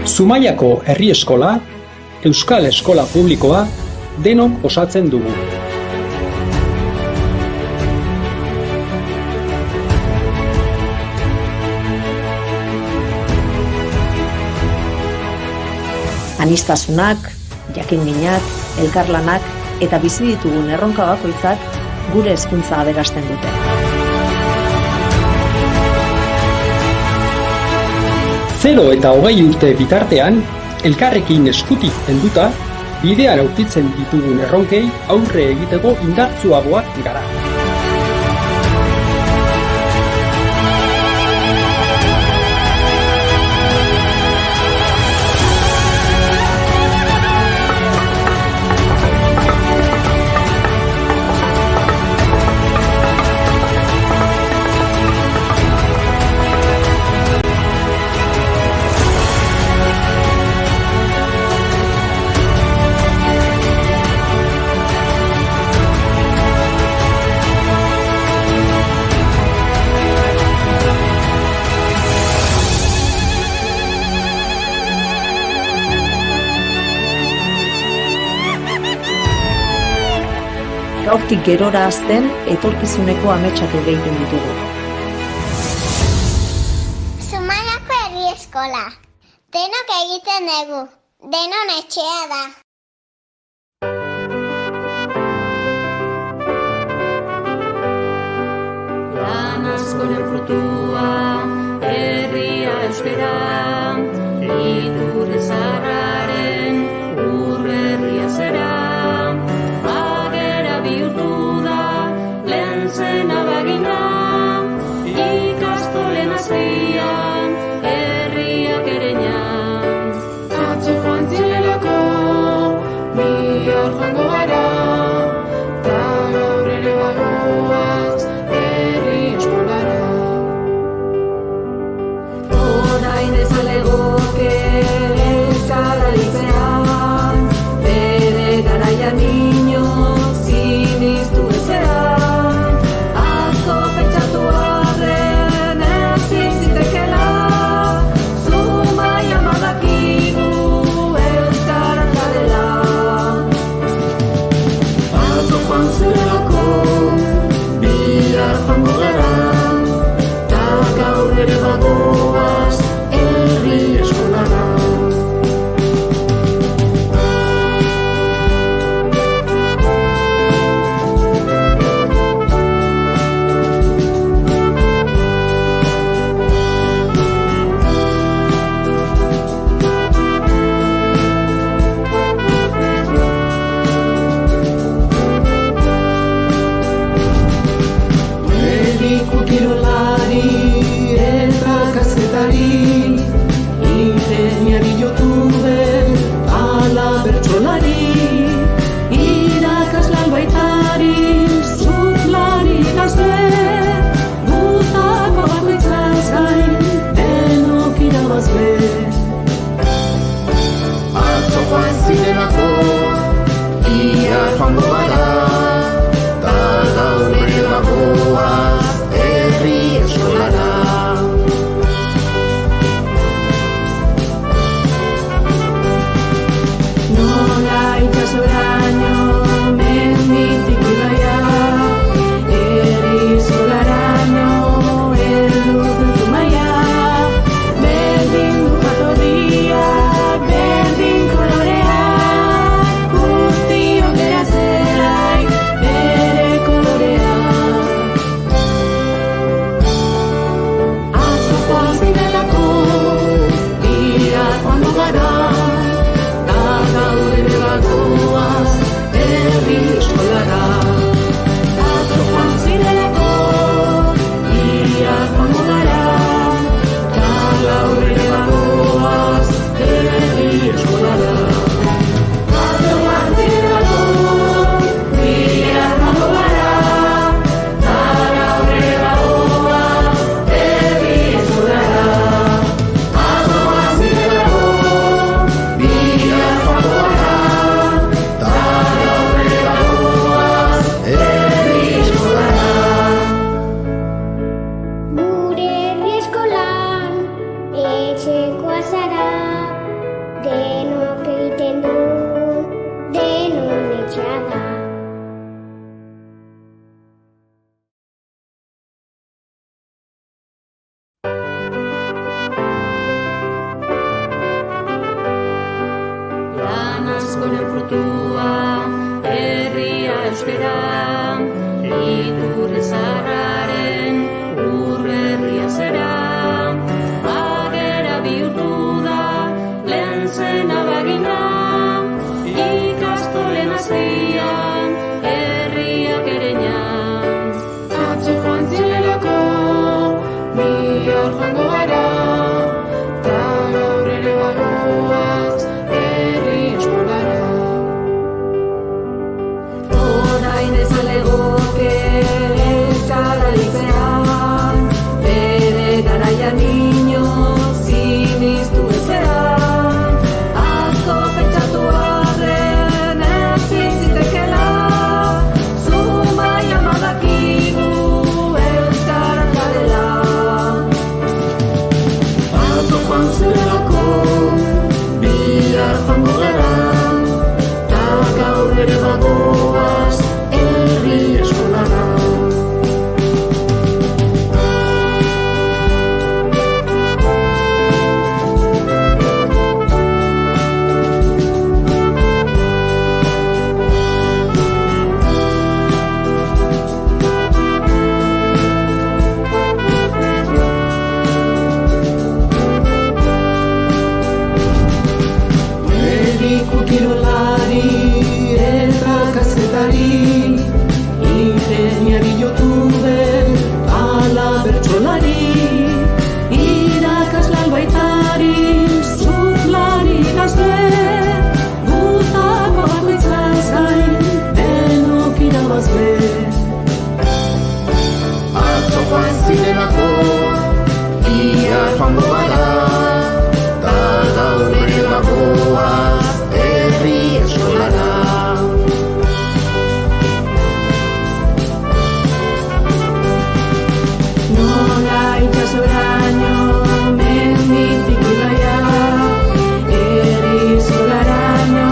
Zumaiako herri eskola, euskal eskola publikoa, denok osatzen dugu. Aniztasunak, jakinminak, elkarlanak eta bizi ditugun erronka bakoitzak gure hezkuntza aberasten dute. Zero eta 20 urte bitartean, elkarrekin eskutik helduta, bidean aurkitzen ditugun erronkei aurre egiteko indartsuagoak gara. Gaurtik gerora hazten etorkizuneko ametsak egiten ditugu. Zumaiako herri eskola. Denok egiten dugu. Denon etxea da. Lan askoren frutua, herria euskera, iturri zaharraren urberria zera. Zena bagina, ikastolen azpian, herriak ereñan. Atzo joan zirelako, bihar joango gara, ta gaur ere bagoaz, herri eskolara. Orain ez alegoke, euskara litzean, bere garaia niño, siniztu ezera. Kirolari eta kazetari honen frutua, herria euskera, iturri zaharraren urberria zera. Agera bihurtu da, lehen zen abagina, ikastolen azpian, herriak ereñan. Atzo joan zirelako, bihar joango gara, ta gaur ere bagoaz, herri eskolara. Orain ezan legoke euskara litzean, bere garaia niño siniztu ezean. Atzo pentsatu arren ezin zitekela, Zumaian badakigu euskara garela. Atzo joan zirelako, bihar joango gara, ta gaur ere bagoaz, herri eskolara. Mediku, kirolari, eta kazetari, ingeniari, youtuber, ala bertsolari, irakasle albaitari, surflari idazle, gutako bakoitzaz gain, denok irabazle. Atzo joan zirelako, bihar joango gara, ta gaur ere bagoaz, herri eskolara. Nola itsasoraino menditik ibaia, herri eskolaraino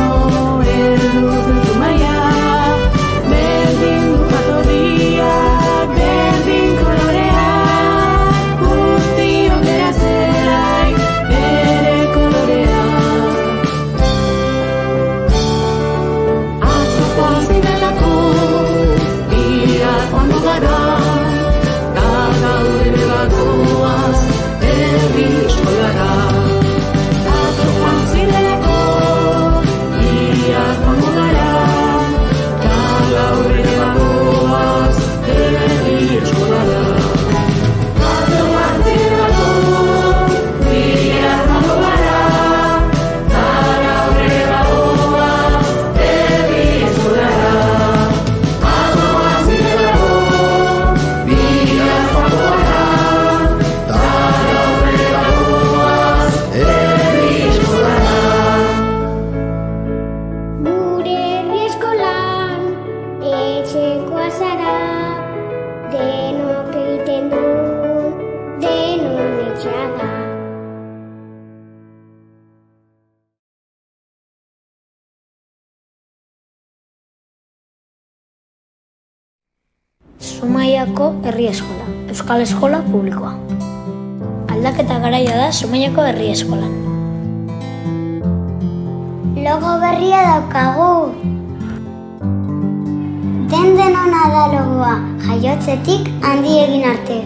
heldu zen Zumaia. Berdin du jatorria, berdin kolorea, guztiok gera zelaik bere kolorea. Atzo joan zirelako, bihar joango gara, ta gaur ere bagoaz, herri eskolara. Atzo joan zirelako, bihar joango gara, ta gaur ere bagoaz, herri eskolara. Atzo joan zirelako, bihar joango gara, ta gaur ere bagoaz, herri eskolara. Atzo joan zirelako, bihar joango gara, ta gaur ere bagoaz, herri eskolara. Gure herri eskolan etxekoa zara, denok egiten dugun, denon etxea da. Zumaiako herri eskola, euskal eskola publikoa. Aldaketa garaia da Zumaiako herri eskolan. Logo berria daukagu. Den-denona da logoa, jaiotzetik handi egin arte.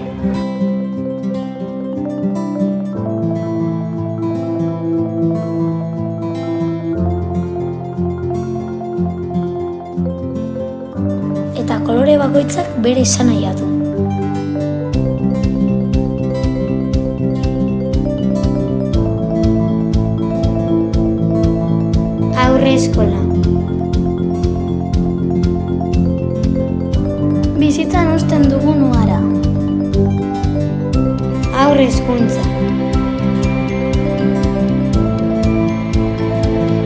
Eta kolore bakoitzak bere izanahia du. Aurre eskola. Bizitzan uzten dugun ugara. Aurre hezkuntza.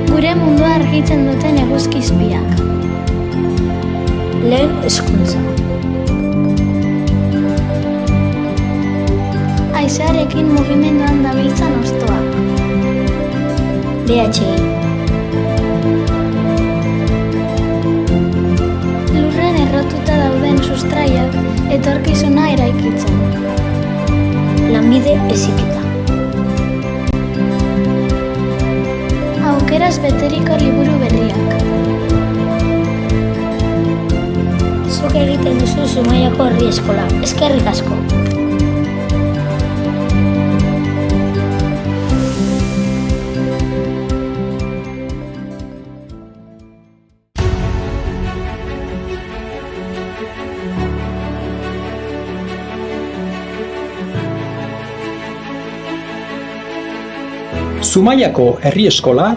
Gure mundua argitzen duten eguzkizpiak. Lehen hezkuntza. Haizearekin mugimenduan dabiltzan hostoak. DHI. Lurren errotuta dauden sustraiak etorkizuna eraikitzen. Lanbide heziketa. Aukera euskaraz beteriko liburu berriak. Zuk egiten duzu Zumaiako Herri Eskola. Eskerrik asko. Zumaiako Herri Eskola,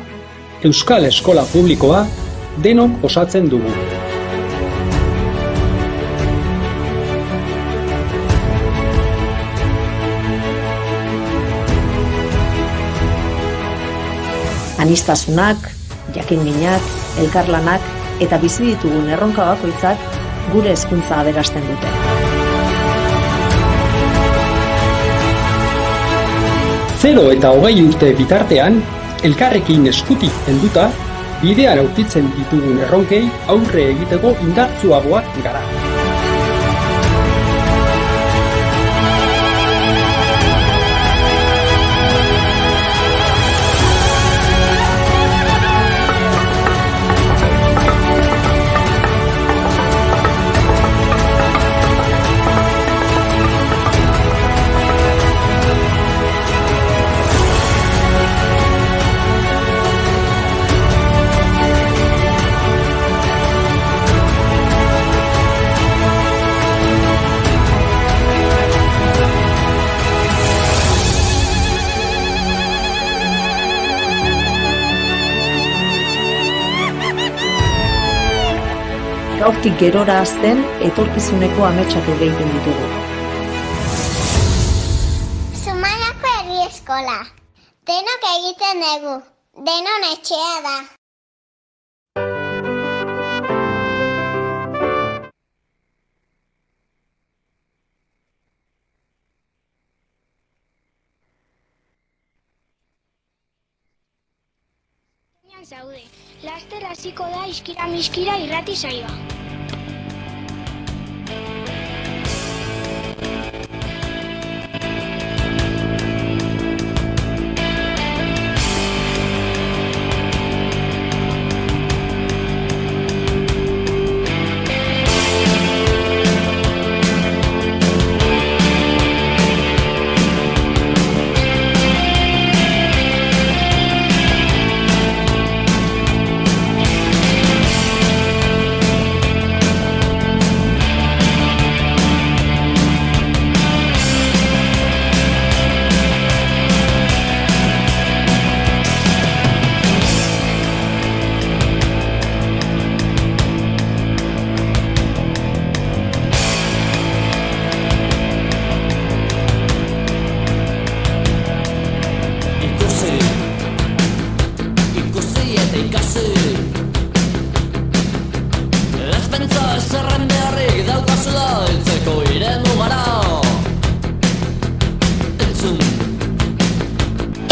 Euskal Eskola Publikoa, denok osatzen dugu. Aniztasunak, jakinminak, elkarlanak eta bizi ditugun erronka bakoitzak gure hezkuntza aberasten dute. Zero eta 20 urte bitartean, elkarrekin eskutik helduta, bidean aurkitzen ditugun erronkei aurre egiteko indartsuagoak gara. Gaurtik gerora azten etorkizuneko ametsak egiten ditugu. Zumaiako Herri Eskola. Denok egiten dugu. Denon etxea da. Zaude. Laster hasiko da Iskira-miskira irrati saioa.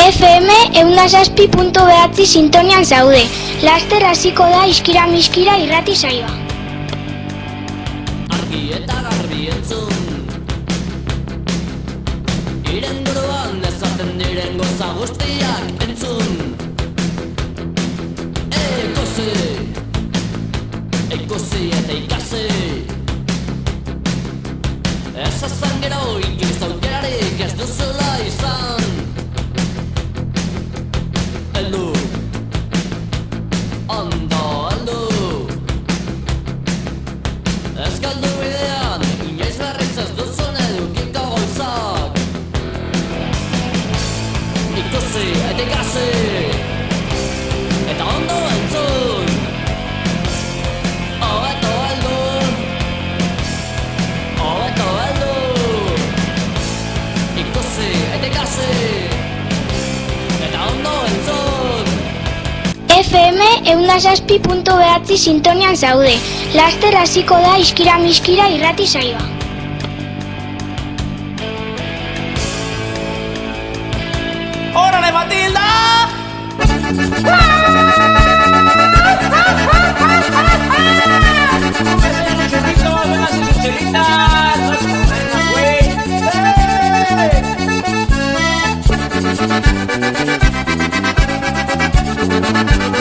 FM 106.9 sintonian zaude. Laster hasiko da Iskira-miskira irrati saioa. Argi eta garbi entzun, iren buruan ezaten diren goza guztiak entzun. Ikusi eta ikasi, ez azan gero inoiz aukerarik ez duzula izan. Heldu, ondo heldu, ez galdu bidean, inoiz berriz ez duzun edukiko gauzak. Ikusi eta ikasi, eta ondo entzun. FM 106.9 sintonian zaude. Laster hasiko da Iskira-miskira irrati saioa. ¡Órale, Matilda! ¡Hey!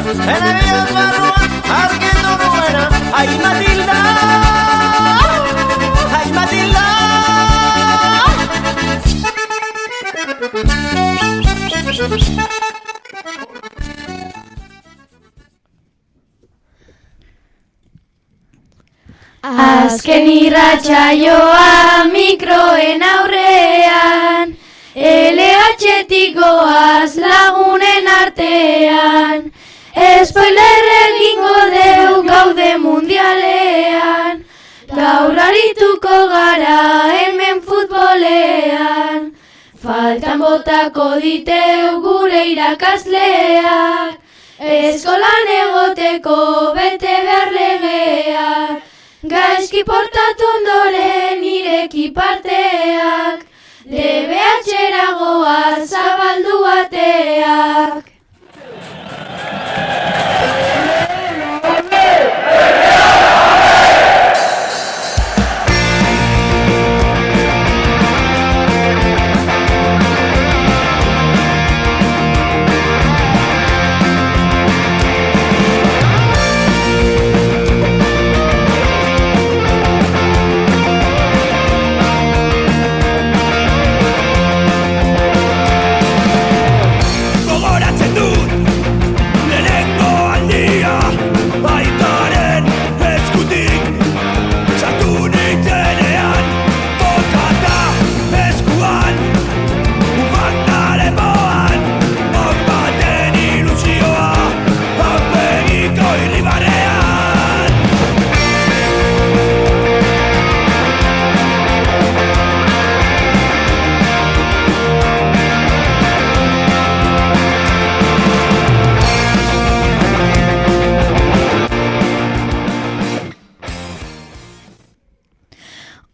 ene bihotz barruan argitu nuena. Ai Matilda, ai Matilda. Azken irratsaioa mikroen aurrean, LH-tik goaz lagunen artean, spoiler egingo deu gaude mundialean, gaur arituko gara hemen futbolean, faltan botako diteu gure irakasleak, eskolan egoteko bete behar legeak, gaizki portatu ondoren ireki parteak, DBH-era goaz zabaldu ateak.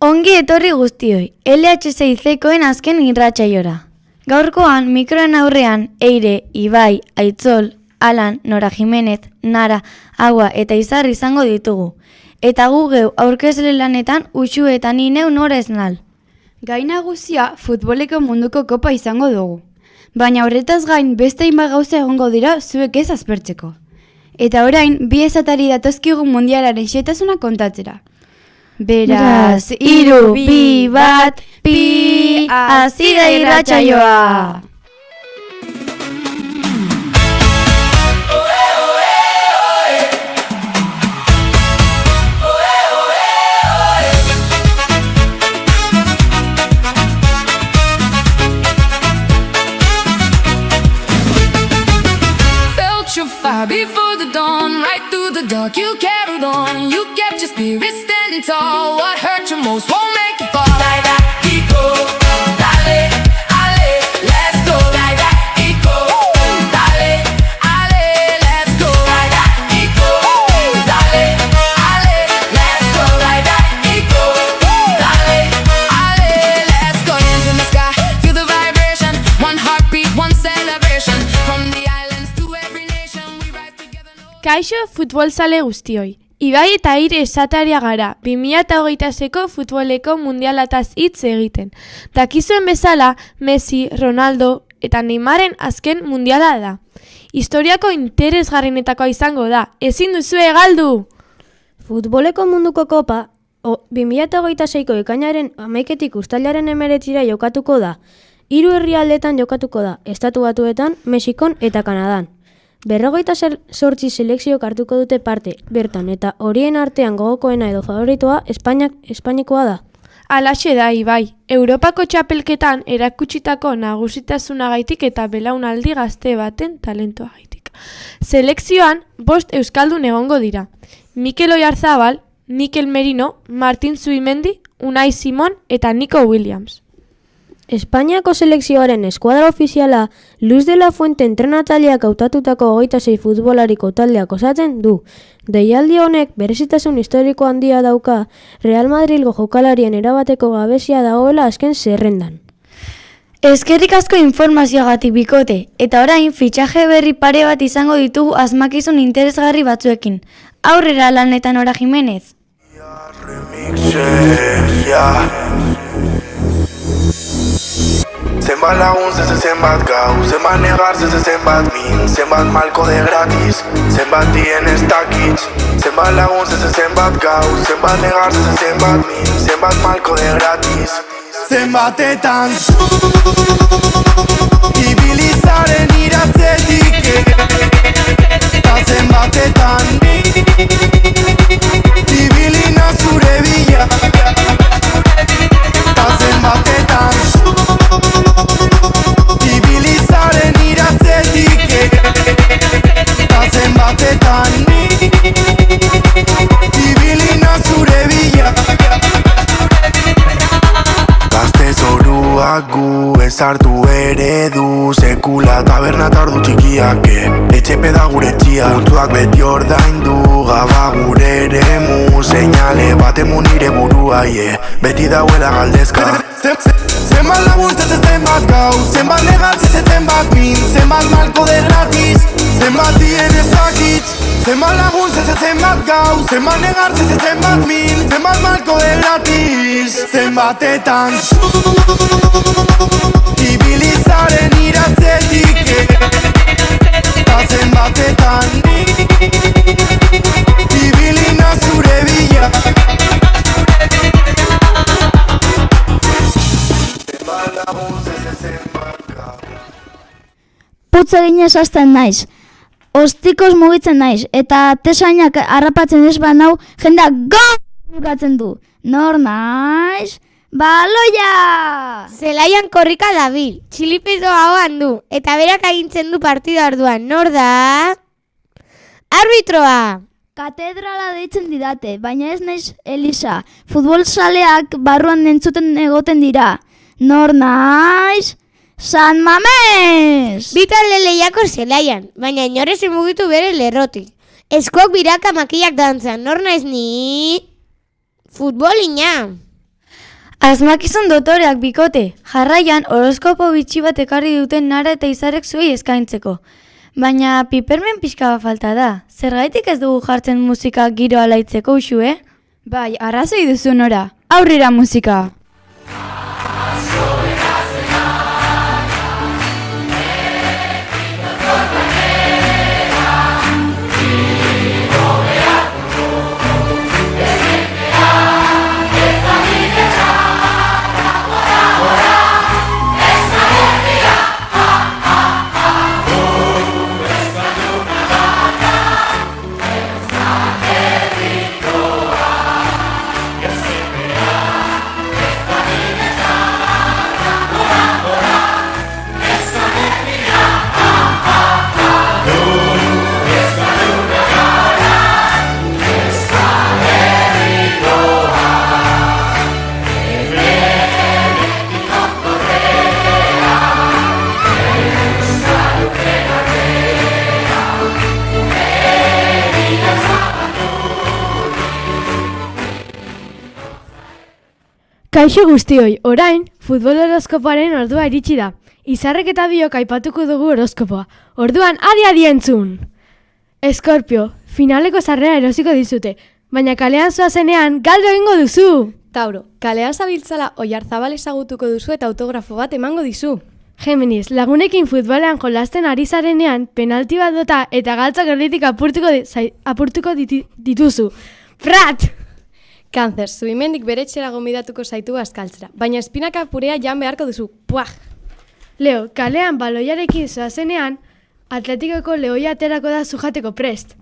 Ongi etorri guztioi, LH6-koen azken irratsaiora. Gaurkoan mikroen aurrean Eire, Ibai, Aitzol, Alan, Nora Jimenez, Nara, Agua eta Izar izango ditugu. Eta gu geu aurkezle lanetan Uxu eta ni neu Nora Esnal. Gai nagusia futboleko munduko kopa izango dugu. Baina horretaz gain beste hainbat gauza egongo dira zuek ez aspertzeko. Eta orain bi esatari datozkigu mundialaren xetasuna kontatzera. Beraz, 3, 2, 1, pi, hasi da irratsaioa! Felt your fire before the dawn, right through the dark you carried on. You kept your spirit standing tall. What hurt you most won't make you fall. Dale, ale, let's go. Dale, ale, let's go. Dale, ale, let's go. Dale, ale, let's go. Hands in the sky, feel the vibration. One heartbeat, one celebration. From the islands to every nation, we rise together. Kaixo futbolzale guztioi. Ibai eta Eire esatearia gara, 2026ko futboleko mundialataz hitz egiten. Dakizuen bezala, Messi, Ronaldo eta Neymaren azken mundiala da. Historiako interesgarrienetakoa izango da, ezin duzue galdu! Futboleko munduko kopa, 2026ko ekainaren 11-tik uztailaren 19 jokatuko da. 3 herrialdetan jokatuko da, Estatu Batuetan, Mexikon eta Kanadan. 48 selekziok hartuko dute parte, bertan, eta horien artean gogokoena edo favoritoa Espainikoa da. Alaxe da, Ibai. Europako txapelketan erakutsitako nagusitasunagaitik eta belaunaldi gazte baten talentoagaitik. Selekzioan 5 euskaldun egongo dira. Mikel Oyarzabal, Mikel Merino, Martin Zubimendi, Unai Simon eta Nico Williams. Espainiako selekzioaren eskuadra ofiziala Luis de la Fuente entrenatzaileak hautatutako 26 futbolariko taldeak osatzen du. Deialdi honek berezitasun historiko handia dauka, Real Madrilgo jokalarien erabateko gabezia dagoela azken zerrendan. Eskerrik asko informazioagatik bikote, eta orain fitxaje berri pare bat izango ditugu asmakizun interesgarri batzuekin. Aurrera lanetan Nora Jimenez. Zenbat lagun zenbat gau, zenbat negar zenbat min, zenbat malko de gratis, zenbat dien ez dakitz, zenbat lagun zenbat gau, zenbat negar zenbat min, zenbat malko de gratis, zenbatetan ibilizaren iratzetik, eta zenbatetan ibilina zure bila, eta zenbatetan ibilizaren iratzetik, eta zenbatetan ibilina zure bila. Gazte zoruak gu ezartu eredu, sekula taberna eta ordu txikiak, etxepe da gure txia, puntuak beti ordaindu, gaba gure eremu, seinale batemu nire burua, beti dauela galdezka. Zenbat laguntzatzen zenbat gau, zenbat negatzatzen zenbat min, zenbat malko de gratis, zenbat dien ez dakitz, zenbat laguntzatzen zenbat gau, zenbat negatzatzen zenbat min, zenbat malko de gratis, zenbatetan ibilizaren iratzetik, eta zenbatetan ibilina zure bila. Putz eginez hasten naiz, ostikoz mugitzen naiz, eta tesainak harrapatzen ez banau, jendeak gogatzen du. Nor naiz? Baloia! Zelaian korrika dabil, txilipeto ahoan du, eta berak agintzen du partida orduan. Nor da? Arbitroa! Katedrala deitzen didate, baina ez naiz Elisa. Futbol saleak barruan entzuten egoten dira. Nor naiz? San Mames! Bitalde lehiako zelaian, baina inorez mugitu bere lerrotik. Eskok biraka makiak dantzan, nor naiz ni? Futbolina! Asmakizun dotoreak bikote, jarraian horoskopo bitxi bat ekarri duten Nara eta Izarek zuei eskaintzeko. Baina pipermen pixka falta da, zergaitik ez dugu jartzen musika giro alaitzeko usue? Bai, arrazoi duzu Nora, aurrera musika! Kaixo guztioi, orain, futbol horoskoparen ordua iritsi da. Izarrek eta biok aipatuko dugu horoskopoa. Orduan, adi entzun! Eskorpio, finaleko sarrera erosiko dizute, baina kalean zoazenean galdu egingo duzu! Tauro, kalean zabiltzala Oiarzabal ezagutuko duzu eta autografo bat emango dizu. Géminis, lagunekin futbolean jolasten ari zarenean, penalti bat dota eta galtzak erditik apurtuko dituzu. Frat! Cáncer, zubimendik bere etxera gonbidatuko zaitu bazkaltzera, baina espinaka purea jan beharko duzu. Puah! Leo, kalean baloiarekin zoazenean, Atletikoko lehoia aterako da sujateko prest.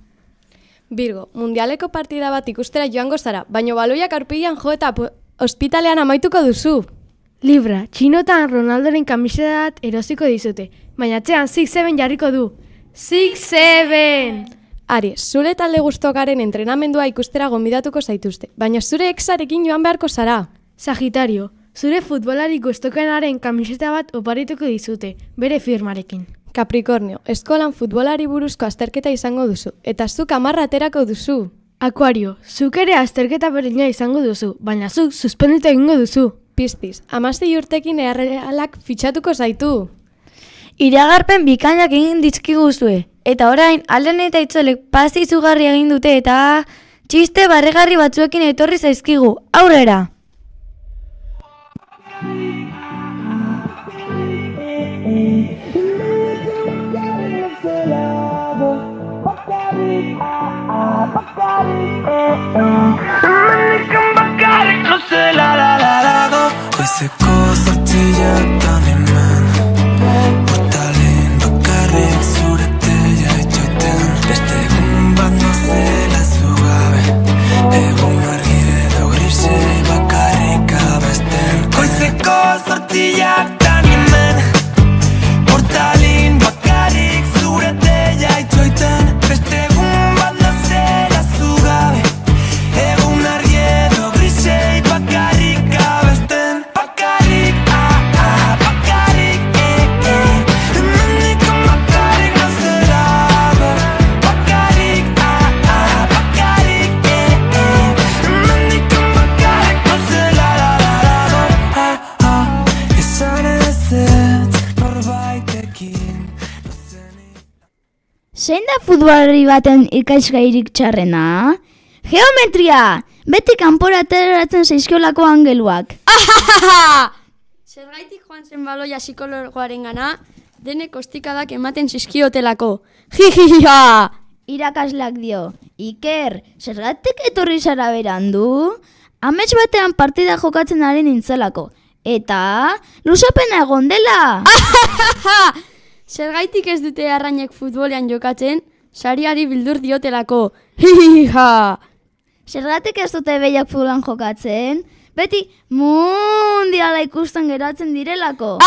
Virgo, mundialeko partida bat ikustera joango zara, baina baloiak aurpegian jo eta ospitalean amaituko duzu. Libra, txinotan Ronaldoren kamiseta bat erosiko dizute, baina atzean 6-7 jarriko du. 6-7! Aries, zure talde guztokaren entrenamendua ikustera gonbidatuko zaituzte, baina zure exarekin joan beharko zara. Sagitario, zure futbolari gustokenaren kamiseta bat oparituko dizute, bere firmarekin. Capricornio, eskolan futbolari buruzko azterketa izango duzu, eta zuk 10 aterako duzu. Akuario, zuk ere azterketa berdina izango duzu, baina zuk suspenditu egingo duzu. Piscis, 16 urtekin Errealak fitxatuko zaitu. Iragarpen bikainak egin dizkiguzue, eta orain Alden eta Itzolek pasti izugarri egin dute eta txiste barregarri batzuekin etorri zaizkigu. Aurrera! Goizeko 8:00 hemen portalin bakarrik zure teia itxoiten beste egun bat nozela zu gabe egun argi edo grisei bakarrik abesten Goizeko 8:00 hemen portalin bakarrik zure teia itxoiten beste egun bat nozela zu gabe egun argi edo grisei bakarrik abesten bakarrik, bakarrik, hemendikan bakarrik nozela bakarrik, bakarrik, hemendikan bakarrik nozela esan ezetz norbaitekin Zein da futbolari baten ikaisgairik txarrena? Geometria! Beti kanpora ateratzen zaizkiolako angeluak. Zergaitik joan zen baloia psikologoaren gana, denek ostikadak ematen zizkiotelako. Jijija! Irakasleak dio, Iker, zergatik etorri zara berandu? Amets batean partida jokatzen ari nintzelako. Eta, luzapena egon dela! Zergaitik ez dute arrainek futbolean jokatzen, sariari bildur diotelako. Jijija! Zergatik ez dute behiak futbolan jokatzen? Beti mundiala ikusten geratzen direlako.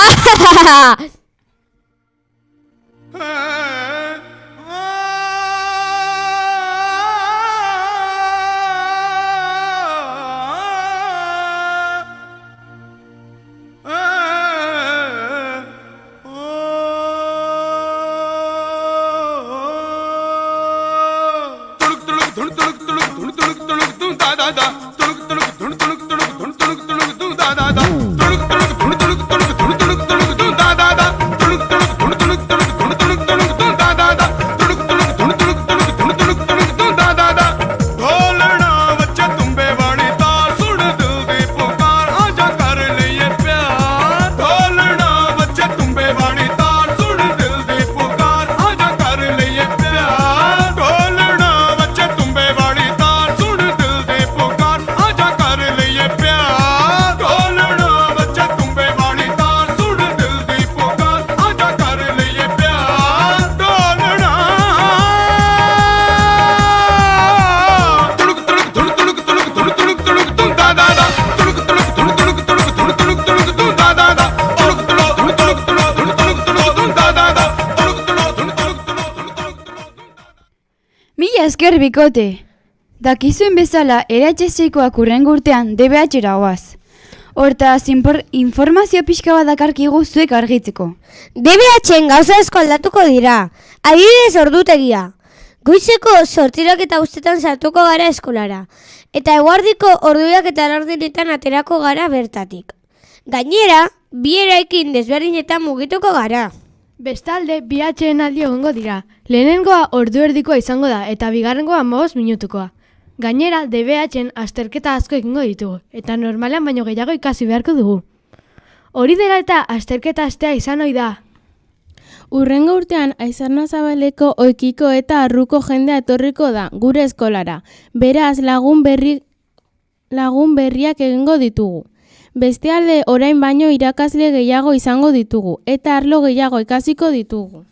Esker bikote. Dakizuen bezala, eratxezeikoak urrengo urtean DBH-era goaz. Hortaz, informazio pixka bat dakarkigu zuek argitzeko. DBH-en gauza asko aldatuko dira. Adibidez ordutegia. Goizeko 8 eta ustetan sartuko gara eskolara. Eta eguardiko orduak eta laurdenetan aterako gara bertatik. Gainera, bi eraikin desberdinetan mugituko gara. Bestalde, bi atsedenaldi egongo dira. Lehenengoa ordu erdikoa izango da eta bigarrengoa 15 minutukoa. Gainera, DBH-en azterketa asko egingo ditugu eta normalean baino gehiago ikasi beharko dugu. Hori dela eta azterketa astea izan ohi da. Urrengo urtean Aizarnazabaleko oikiko eta arruko jendea etorriko da gure eskolara. Beraz, lagun berriak egingo ditugu. Bestealde, orain baino irakasle gehiago izango ditugu eta arlo gehiago ikasiko ditugu.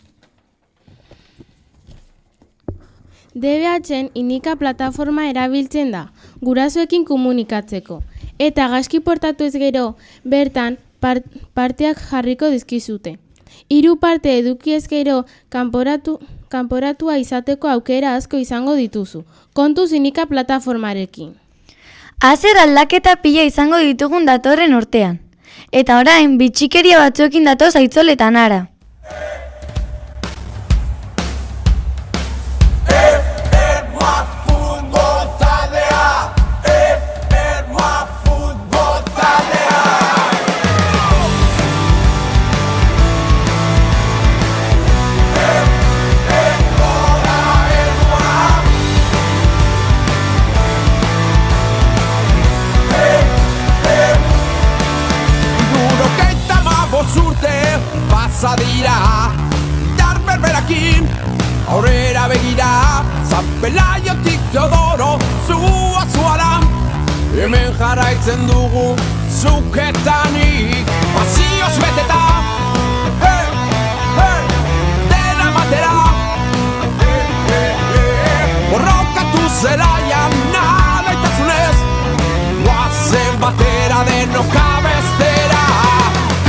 DBH-en Inika plataforma erabiltzen da, gurasoekin komunikatzeko. Eta gaizki portatu ez gero, bertan parteak jarriko dizkizute. 3 parte eduki ez gero, kanporatua izateko aukera asko izango dituzu. Kontuz Inika plataformarekin. Azer aldaketa pila izango ditugun datorren urtean. Eta orain, bitxikeria batzuekin datoz aitzoletan ara. Dira, dar berberakin, aurrera begira, Zapelaiotik Teodoro, zua zuara, hemen jarraitzen dugu, zuketanik pasioz beteta, dena batera, borrokatu zelaian nadaitasunez, guazen batera denok abestera,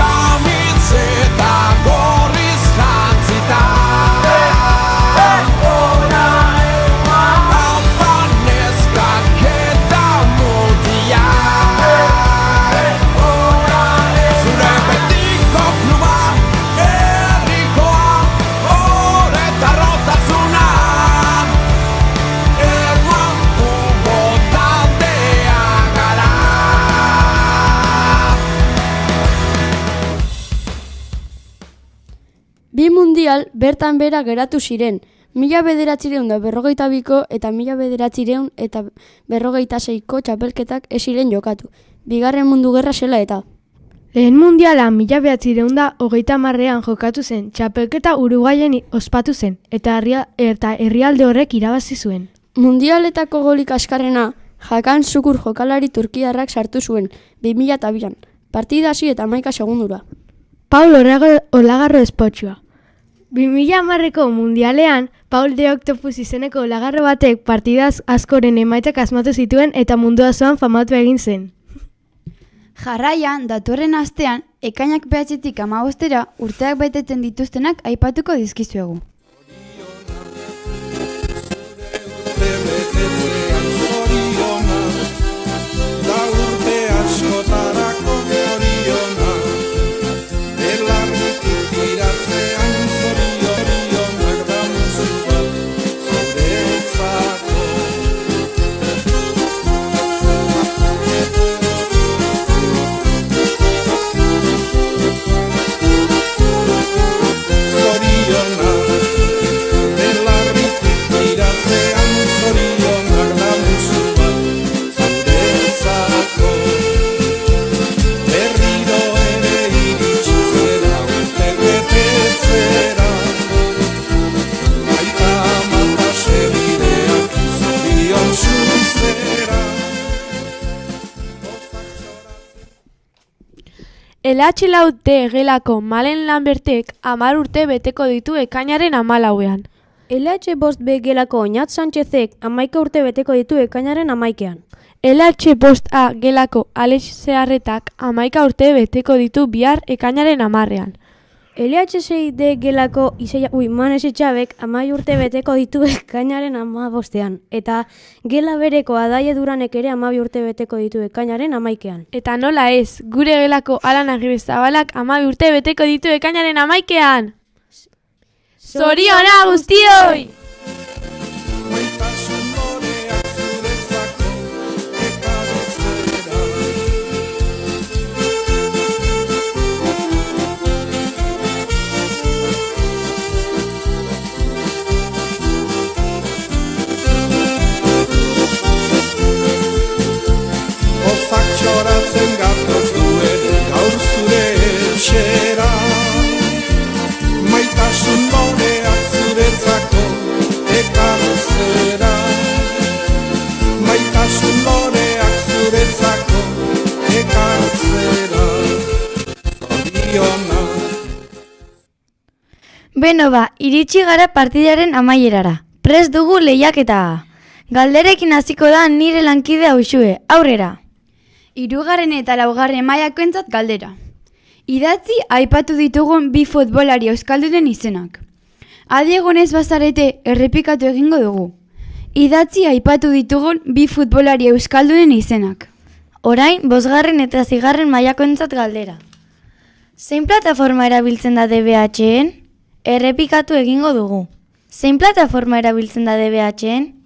kamitzeta gorriz jantzita. Bi mundial bertan bera geratu ziren, 1942ko eta 1946ko txapelketak ez ziren jokatu, Bigarren Mundu Gerra zela eta. Lehen mundiala 1930ean jokatu zen, txapelketa Uruguayen ospatu zen, eta herrialde horrek irabazi zuen. Mundialetako golik askarrena, Hakan Şükür jokalari turkiarrak sartu zuen, 2002an, partida hasi eta 11 segundura. Paul Olagarro espotxua. 2010ko mundialean, Paul de Octopus izeneko olagarro batek partidaz askoren emaitzak asmatu zituen eta mundu osoan famatu egin zen. Jarraian, datorren astean, ekainak 9-tik 15 urteak beteten dituztenak aipatuko dizkizuegu. LH4 gelako Malen Lambertek 10 urte beteko ditu ekainaren 14ean. LH5B gelako Oñat Sánchezek 11 urte beteko ditu ekainaren 11ean. LH5A gelako Alex Zeharretak 11 urte beteko ditu bihar ekainaren 10ean. LH6D gelako Manes Etxabek 10 urte beteko ditu ekainaren 15ean. Eta gela bereko Adaie Duranek ere 12 urte beteko ditu ekainaren 11ean. Eta nola ez, gure gelako Alan Agirrezabalak 12 urte beteko ditu ekainaren 11ean. Zoriona guztioi! Txoratzen gatoz duen gaur zure etxera, maitasun loreak zuretzako ekartzera, maitasun loreak zuretzako ekartzera, zoriona. Beno ba, iritsi gara partidaren amaierara. Prest dugu lehiaketa. Galderekin hasiko da nire lankide Uxue, aurrera. 3. eta 4. mailakoentzat galdera. Idatzi aipatu ditugun bi futbolari euskaldunen izenak. Adi egonez bazarete errepikatu egingo dugu. Idatzi aipatu ditugun bi futbolari euskaldunen izenak. Orain, 5. eta 6. mailakoentzat galdera. Zein plataforma erabiltzen da DBH-en? Errepikatu egingo dugu. Zein plataforma erabiltzen da DBH-en?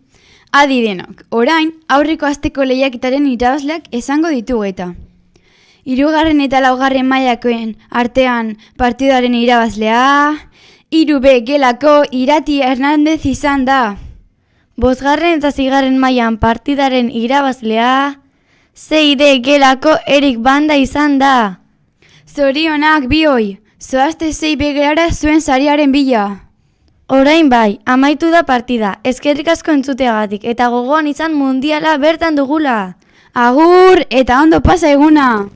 Adi denok, orain aurreko asteko lehiaketaren irabazleak esango ditugu eta. 3. eta 4. mailakoen artean partidaren irabazlea, 3B gelako Irati Hernandez izan da. 5. eta 6. mailan partidaren irabazlea, 6D gelako Erik Banda izan da. Zorionak bioi, zoazte 6B gelara zuen sariaren bila. Orain bai, amaitu da partida, eskerrik asko entzuteagatik eta gogoan izan mundiala bertan dugula. Agur eta ondo pasa eguna!